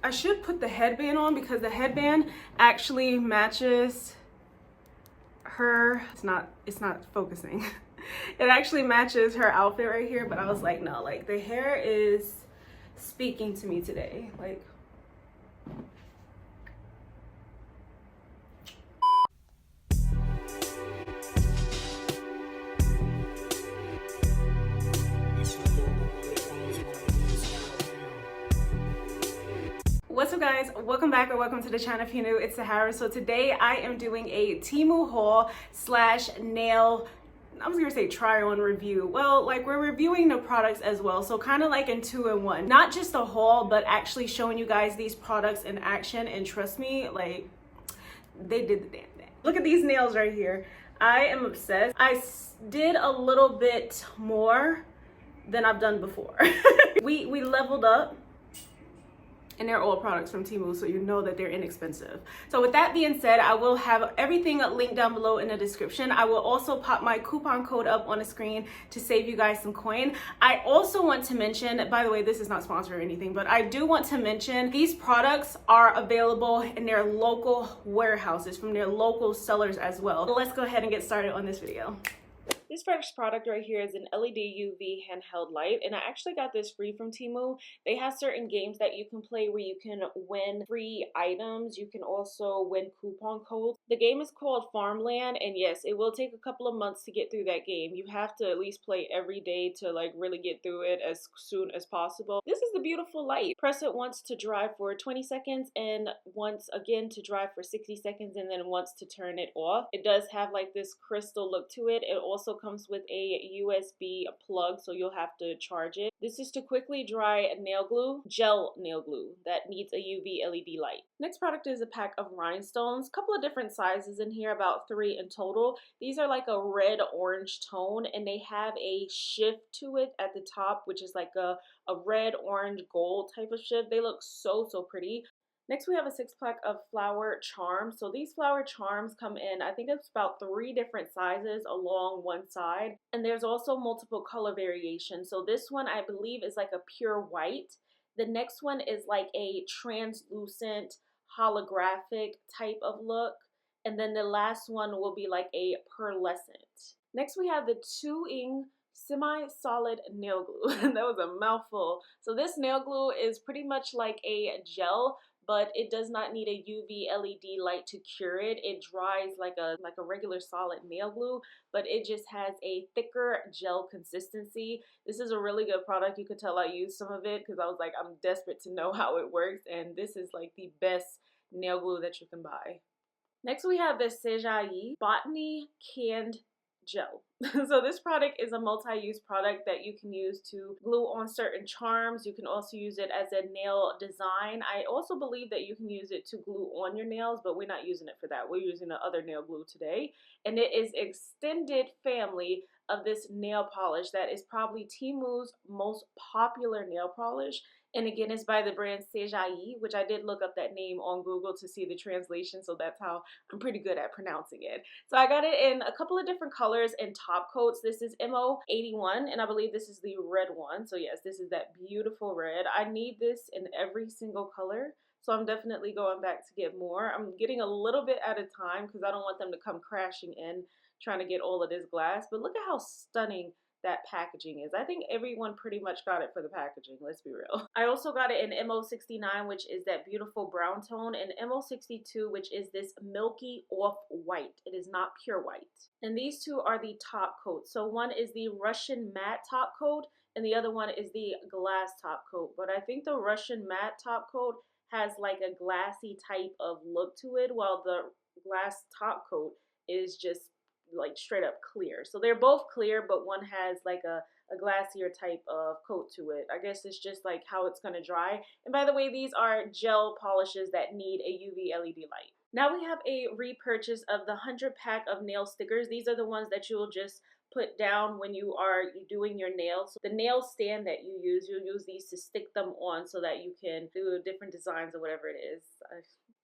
I should put the headband on because the headband actually matches her. It's not focusing. It actually matches her outfit right here, but I was like, no, like the hair is speaking to me today. Like, what's up guys, welcome back or welcome to the channel. If you're new, it's Sahara. So today I am doing a Temu haul slash nail, I was gonna say try on review. Well, like we're reviewing the products as well, so kind of like in 2-in-1. Not just a haul, but actually showing you guys these products in action. And trust me, like they did the damn thing. Look at these nails right here. I am obsessed. I did a little bit more than I've done before. we leveled up. And they're all products from Temu, so you know that they're inexpensive. So with that being said, I will have everything linked down below in the description. I will also pop my coupon code up on the screen to save you guys some coin. I also want to mention, by the way, this is not sponsored or anything, but I do want to mention these products are available in their local warehouses from their local sellers as well. Let's go ahead and get started on this video. This first product right here is an LED UV handheld light, and I actually got this free from Temu. They have certain games that you can play where you can win free items. You can also win coupon codes. The game is called Farmland, and yes, it will take a couple of months to get through that game. You have to at least play every day to like really get through it as soon as possible. This is the beautiful light. Press it once to drive for 20 seconds and once again to drive for 60 seconds and then once to turn it off. It does have like this crystal look to it. It also comes with a USB plug, so you'll have to charge it. This is to quickly dry nail glue, gel nail glue that needs a UV LED light. Next product is a pack of rhinestones. Couple of different sizes in here, about 3 in total. These are like a red orange tone, and they have a shift to it at the top, which is like a red orange gold type of shift. They look so pretty. Next, we have a 6-pack of flower charms. So these flower charms come in, I think it's about 3 different sizes along one side. And there's also multiple color variations. So this one, I believe, is like a pure white. The next one is like a translucent holographic type of look. And then the last one will be like a pearlescent. Next, we have the 2-in semi-solid nail glue. That was a mouthful. So this nail glue is pretty much like a gel, but it does not need a UV LED light to cure it. It dries like a regular solid nail glue, but it just has a thicker gel consistency. This is a really good product. You could tell I used some of it because I was like, I'm desperate to know how it works, and this is like the best nail glue that you can buy. Next, we have the Sejai Botany Canned Gel. So this product is a multi-use product that you can use to glue on certain charms. You can also use it as a nail design. I also believe that you can use it to glue on your nails, but we're not using it for that. We're using the other nail glue today. And it is extended family of this nail polish that is probably Temu's most popular nail polish. And again, it's by the brand Sejai, which I did look up that name on Google to see the translation, so that's how I'm pretty good at pronouncing it. So I got it in a couple of different colors and top coats. This is MO81, and I believe this is the red one. So yes, this is that beautiful red. I need this in every single color, so I'm definitely going back to get more. I'm getting a little bit at a time because I don't want them to come crashing in trying to get all of this glass. But look at how stunning that packaging is. I think everyone pretty much got it for the packaging, let's be real. I also got it in MO69, which is that beautiful brown tone, and MO62, which is this milky off-white. It is not pure white. And these two are the top coats. So one is the Russian matte top coat, and the other one is the glass top coat. But I think the Russian matte top coat has like a glassy type of look to it, while the glass top coat is just like straight up clear. So they're both clear, but one has like a glassier type of coat to it. I guess it's just like how it's gonna dry. And by the way, these are gel polishes that need a UV LED light. Now we have a repurchase of the 100-pack of nail stickers. These are the ones that you'll just put down when you are doing your nails. So the nail stand that you use, you'll use these to stick them on so that you can do different designs or whatever it is.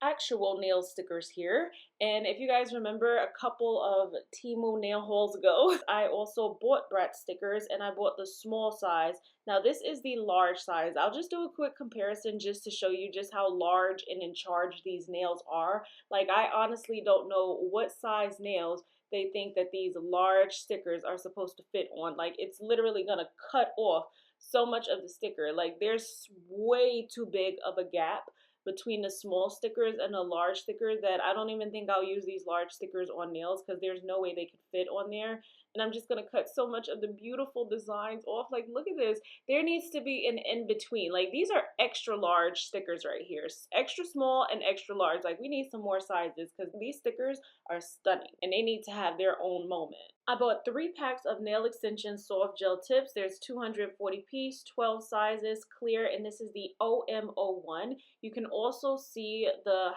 actual nail stickers here. And if you guys remember a couple of Temu nail hauls ago, I also bought Brat stickers and I bought the small size. Now this is the large size. I'll just do a quick comparison just to show you just how large and in charge these nails are. Like, I honestly don't know what size nails they think that these large stickers are supposed to fit on. Like, it's literally gonna cut off so much of the sticker. Like, there's way too big of a gap between the small stickers and the large stickers that I don't even think I'll use these large stickers on nails because there's no way they could fit on there. And I'm just gonna cut so much of the beautiful designs off. Like, look at this. There needs to be an in between. Like, these are extra large stickers right here. Extra small and extra large. Like, we need some more sizes because these stickers are stunning and they need to have their own moment. I bought 3 packs of nail extension soft gel tips. There's 240 piece, 12 sizes, clear, and this is the OM01. You can also see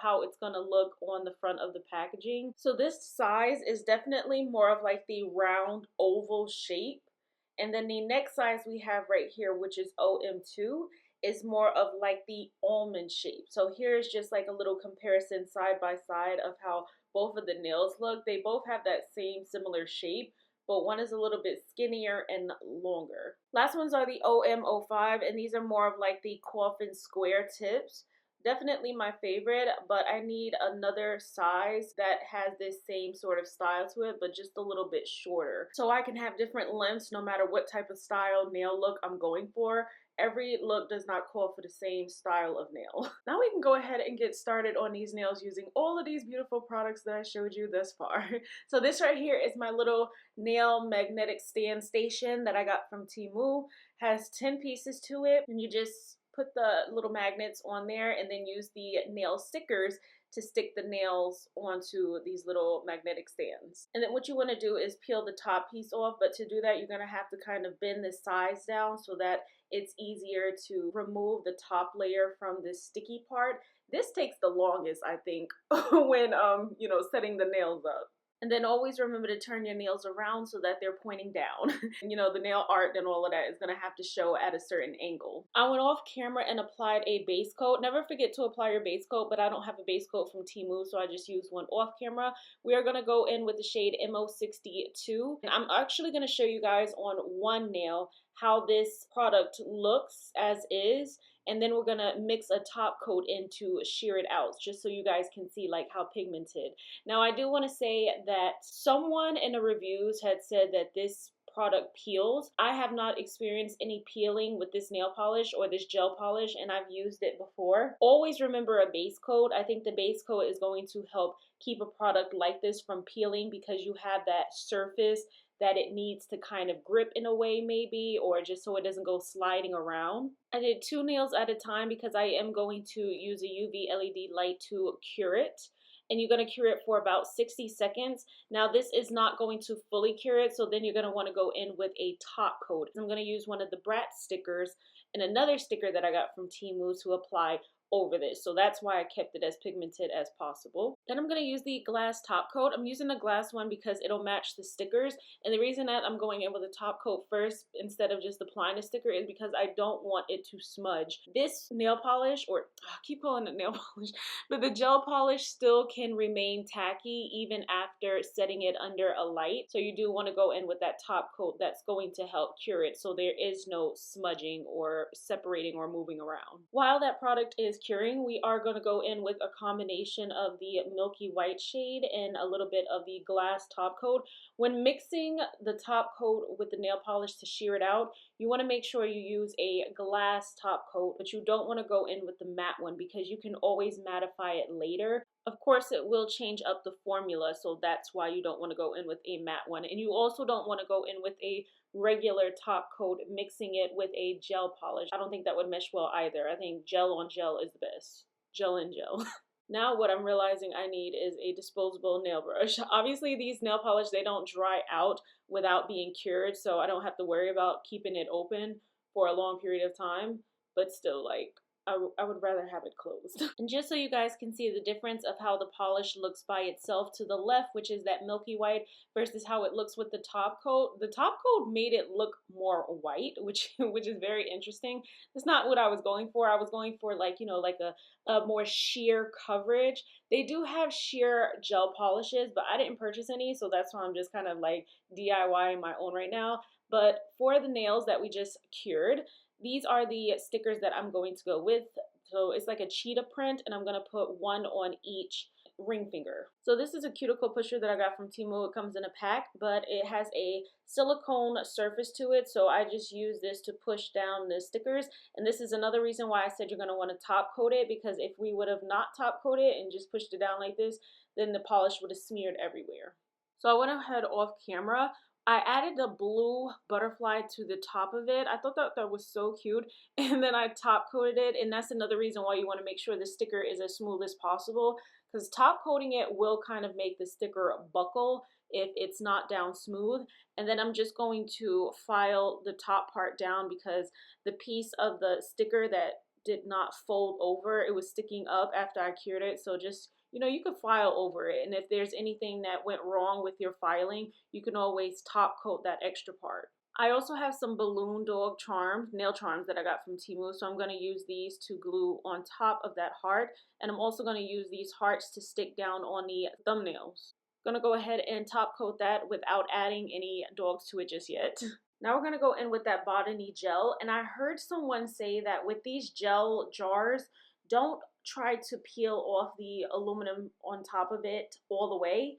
how it's gonna look on the front of the packaging. So this size is definitely more of like the round oval shape. And then the next size we have right here, which is OM2, is more of like the almond shape. So here's just like a little comparison side by side of how both of the nails look. They both have that same similar shape, but one is a little bit skinnier and longer. Last ones are the OM05, and these are more of like the coffin square tips. Definitely my favorite, but I need another size that has this same sort of style to it, but just a little bit shorter. So I can have different lengths no matter what type of style nail look I'm going for. Every look does not call for the same style of nail. Now we can go ahead and get started on these nails using all of these beautiful products that I showed you thus far. So this right here is my little nail magnetic stand station that I got from Temu. Has 10 pieces to it, and you just put the little magnets on there and then use the nail stickers to stick the nails onto these little magnetic stands. And then what you want to do is peel the top piece off, but to do that you're going to have to kind of bend the sides down so that it's easier to remove the top layer from this sticky part. This takes the longest, I think, when setting the nails up. And then always remember to turn your nails around so that they're pointing down. The nail art and all of that is going to have to show at a certain angle. I went off camera and applied a base coat. Never forget to apply your base coat, but I don't have a base coat from Temu, so I just used one off camera. We are going to go in with the shade MO62. And I'm actually going to show you guys on one nail how this product looks as is, and then we're gonna mix a top coat in to sheer it out, just so you guys can see like how pigmented. Now I do want to say that someone in the reviews had said that this product peels. I have not experienced any peeling with this nail polish or this gel polish, and I've used it before. Always remember a base coat. I think the base coat is going to help keep a product like this from peeling because you have that surface that it needs to kind of grip in a way maybe, or just so it doesn't go sliding around. I did 2 nails at a time because I am going to use a UV LED light to cure it. And you're going to cure it for about 60 seconds. Now this is not going to fully cure it, so then you're going to want to go in with a top coat. I'm going to use one of the Brat stickers and another sticker that I got from Temu to apply over this, so that's why I kept it as pigmented as possible. Then I'm going to use the glass top coat. I'm using a glass one because it'll match the stickers, and the reason that I'm going in with a top coat first instead of just applying a sticker is because I don't want it to smudge. This nail polish, or I keep calling it nail polish, but the gel polish still can remain tacky even after setting it under a light, so you do want to go in with that top coat that's going to help cure it so there is no smudging or separating or moving around. While that product is curing, we are going to go in with a combination of the milky white shade and a little bit of the glass top coat. When mixing the top coat with the nail polish to sheer it out, you want to make sure you use a glass top coat, but you don't want to go in with the matte one because you can always mattify it later. Of course, it will change up the formula, so that's why you don't want to go in with a matte one. And you also don't want to go in with a regular top coat mixing it with a gel polish. I don't think that would mesh well either. I think gel on gel is the best. Gel and gel. Now what I'm realizing I need is a disposable nail brush. Obviously these nail polish, they don't dry out without being cured, so I don't have to worry about keeping it open for a long period of time, but still, like, I would rather have it closed. And just so you guys can see the difference of how the polish looks by itself to the left, which is that milky white, versus how it looks with the top coat. The top coat made it look more white, which is very interesting. That's not what I was going for. I was going for like, you know, like a more sheer coverage. They do have sheer gel polishes, but I didn't purchase any, so that's why I'm just kind of like DIYing my own right now. But for the nails that we just cured, these are the stickers that I'm going to go with. So it's like a cheetah print, and I'm going to put one on each ring finger. So this is a cuticle pusher that I got from Temu. It comes in a pack, but it has a silicone surface to it, so I just use this to push down the stickers. And this is another reason why I said you're going to want to top coat it, because if we would have not top coated it and just pushed it down like this, then the polish would have smeared everywhere. So I went ahead off camera. I added a blue butterfly to the top of it. I thought that was so cute. And then I top coated it. And that's another reason why you want to make sure the sticker is as smooth as possible, because top coating it will kind of make the sticker buckle if it's not down smooth. And then I'm just going to file the top part down, because the piece of the sticker that did not fold over, it was sticking up after I cured it. So just, you know, you could file over it, and if there's anything that went wrong with your filing, you can always top coat that extra part. I also have some balloon dog charms, nail charms that I got from Temu, so I'm going to use these to glue on top of that heart, and I'm also going to use these hearts to stick down on the thumbnails. I'm going to go ahead and top coat that without adding any dogs to it just yet. Now we're going to go in with that botany gel, and I heard someone say that with these gel jars, don't try to peel off the aluminum on top of it all the way.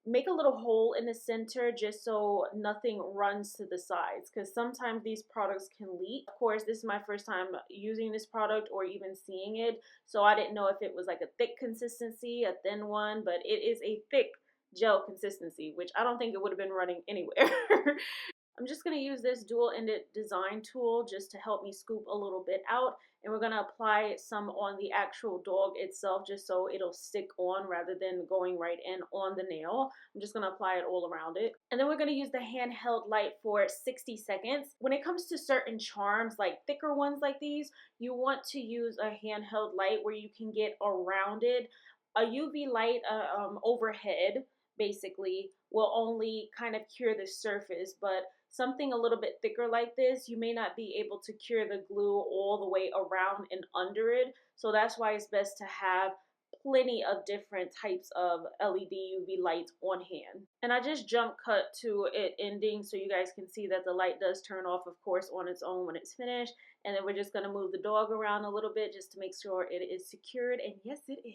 Make a little hole in the center just so nothing runs to the sides, because sometimes these products can leak. Of course, this is my first time using this product or even seeing it, so I didn't know if it was like a thick consistency, a thin one, but it is a thick gel consistency, which I don't think it would have been running anywhere. I'm just going to use this dual-ended design tool just to help me scoop a little bit out, and we're going to apply some on the actual dog itself just so it'll stick on rather than going right in on the nail. I'm just going to apply it all around it. And then we're going to use the handheld light for 60 seconds. When it comes to certain charms, like thicker ones like these, you want to use a handheld light where you can get around it. A UV light overhead basically will only kind of cure the surface, but something a little bit thicker like this, you may not be able to cure the glue all the way around and under it. So that's why it's best to have plenty of different types of LED UV lights on hand. And I just jump cut to it ending so you guys can see that the light does turn off, of course, on its own when it's finished. And then we're just going to move the dog around a little bit just to make sure it is secured. And yes, it is.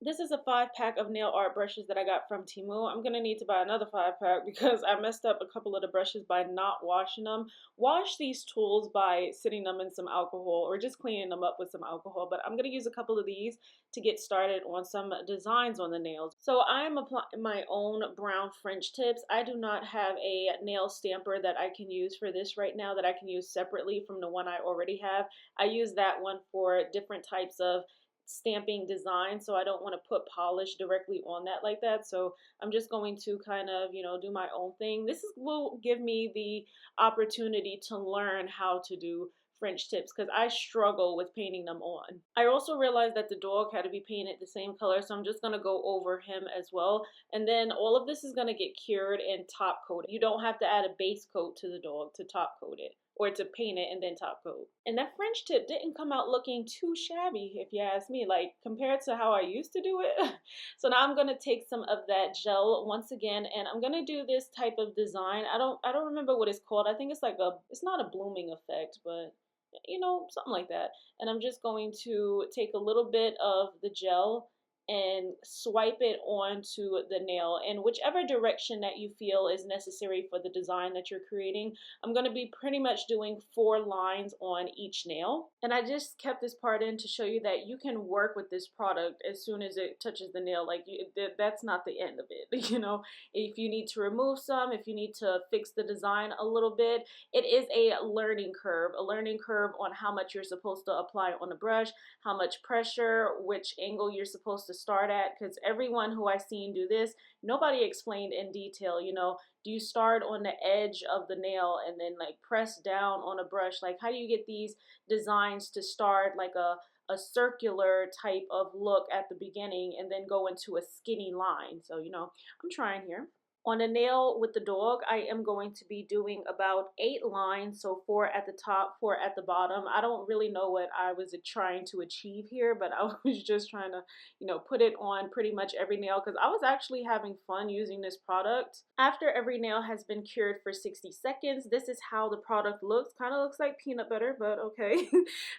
This is a 5-pack of nail art brushes that I got from Temu. I'm going to need to buy another 5-pack because I messed up a couple of the brushes by not washing them. Wash these tools by sitting them in some alcohol or just cleaning them up with some alcohol. But I'm going to use a couple of these to get started on some designs on the nails. So I'm applying my own brown French tips. I do not have a nail stamper that I can use for this right now that I can use separately from the one I already have. I use that one for different types of stamping design, so I don't want to put polish directly on that like that. So I'm just going to kind of, you know, do my own thing. Will give me the opportunity to learn how to do French tips because I struggle with painting them on. I also realized that the dog had to be painted the same color, so I'm just going to go over him as well. And then all of this is going to get cured and top coated. You don't have to add a base coat to the dog to top coat it, or to paint it and then top coat. And that French tip didn't come out looking too shabby, if you ask me, like compared to how I used to do it. So now I'm gonna take some of that gel once again, and I'm gonna do this type of design. I don't remember what it's called. I think it's like it's not a blooming effect, but you know, something like that. And I'm just going to take a little bit of the gel and swipe it onto the nail in whichever direction that you feel is necessary for the design that you're creating. I'm going to be pretty much doing 4 lines on each nail. And I just kept this part in to show you that you can work with this product as soon as it touches the nail. Like that's not the end of it. You know, if you need to remove some, if you need to fix the design a little bit, it is a learning curve on how much you're supposed to apply on the brush, how much pressure, which angle you're supposed to start at, because everyone who I've seen do this, nobody explained in detail, you know, do you start on the edge of the nail and then like press down on a brush? Like, how do you get these designs to start like a circular type of look at the beginning and then go into a skinny line? So, you know, I'm trying here. On a nail with the dog, I am going to be doing about 8 lines, so 4 at the top, 4 at the bottom. I don't really know what I was trying to achieve here, but I was just trying to, you know, put it on pretty much every nail because I was actually having fun using this product. After every nail has been cured for 60 seconds, this is how the product looks. Kind of looks like peanut butter, but okay.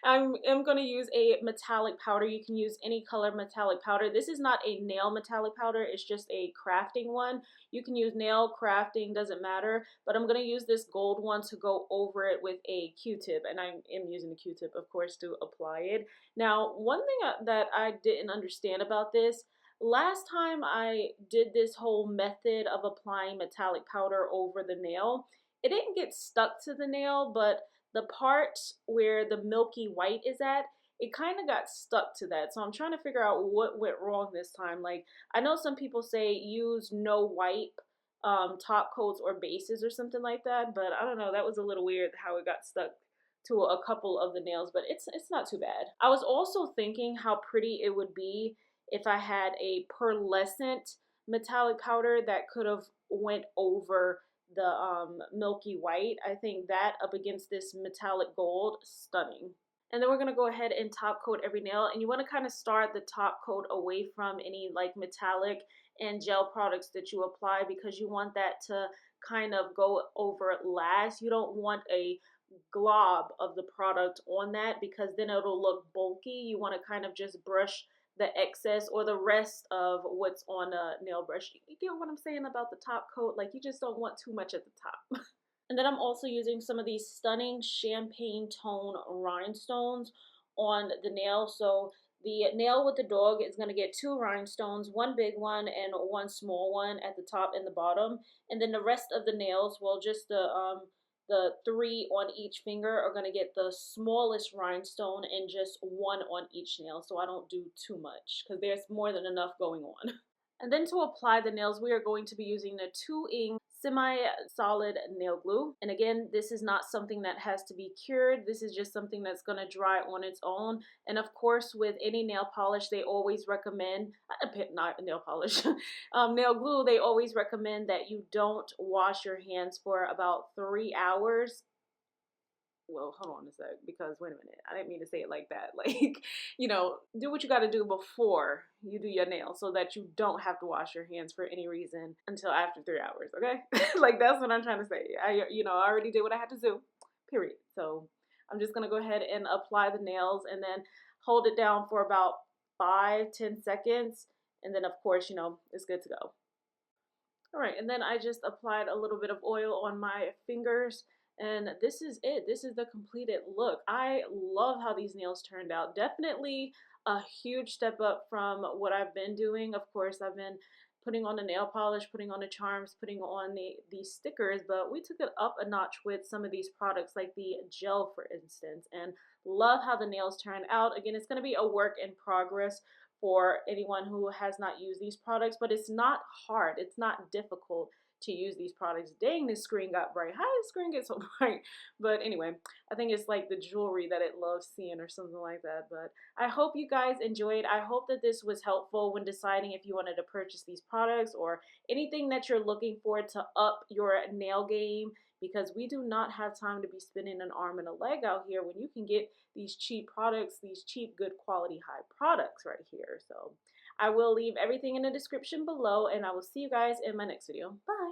I'm going to use a metallic powder. You can use any color metallic powder. This is not a nail metallic powder, it's just a crafting one. You can use nail, crafting, doesn't matter, but I'm going to use this gold one to go over it with a Q-tip, and I am using the Q-tip, of course, to apply it. Now, one thing that I didn't understand about this, last time I did this whole method of applying metallic powder over the nail, it didn't get stuck to the nail, but the part where the milky white is at, it kind of got stuck to that. So I'm trying to figure out what went wrong this time. Like, I know some people say use no wipe top coats or bases or something like that, but I don't know, that was a little weird how it got stuck to a couple of the nails, but it's not too bad. I was also thinking how pretty it would be if I had a pearlescent metallic powder that could have went over the milky white. I think that up against this metallic gold, stunning. And then we're gonna go ahead and top coat every nail, and you wanna kind of start the top coat away from any like metallic and gel products that you apply because you want that to kind of go over last. You don't want a glob of the product on that because then it'll look bulky. You wanna kind of just brush the excess or the rest of what's on a nail brush. You get what I'm saying about the top coat? Like, you just don't want too much at the top. And then I'm also using some of these stunning champagne tone rhinestones on the nail. So the nail with the dog is going to get 2 rhinestones, 1 big one and 1 small one at the top and the bottom. And then the rest of the nails, well, just the 3 on each finger are going to get the smallest rhinestone and just 1 on each nail. So I don't do too much because there's more than enough going on. And then to apply the nails, we are going to be using the 2-in semi-solid nail glue. And again, this is not something that has to be cured. This is just something that's going to dry on its own. And of course, with any nail polish, they always recommend, not nail polish, nail glue, they always recommend that you don't wash your hands for about 3 hours. Well, hold on a sec, because wait a minute, I didn't mean to say it like that. Like, you know, do what you got to do before you do your nails so that you don't have to wash your hands for any reason until after 3 hours, okay? Like, that's what I'm trying to say. I already did what I had to do, period. So I'm just going to go ahead and apply the nails and then hold it down for about 5-10 seconds. And then, of course, you know, it's good to go. All right, and then I just applied a little bit of oil on my fingers. And this is it. This is the completed look. I love how these nails turned out. Definitely a huge step up from what I've been doing. Of course, I've been putting on the nail polish, putting on the charms, putting on these stickers, but we took it up a notch with some of these products like the gel, for instance, and love how the nails turned out. Again, it's going to be a work in progress for anyone who has not used these products, but it's not hard. It's not difficult to use these products. Dang, this screen got bright. How did the screen get so bright? But anyway, I think it's like the jewelry that it loves seeing or something like that. But I hope you guys enjoyed. I hope that this was helpful when deciding if you wanted to purchase these products or anything that you're looking for to up your nail game, because we do not have time to be spending an arm and a leg out here when you can get these cheap products, these cheap, good quality, high products right here. So I will leave everything in the description below, and I will see you guys in my next video. Bye.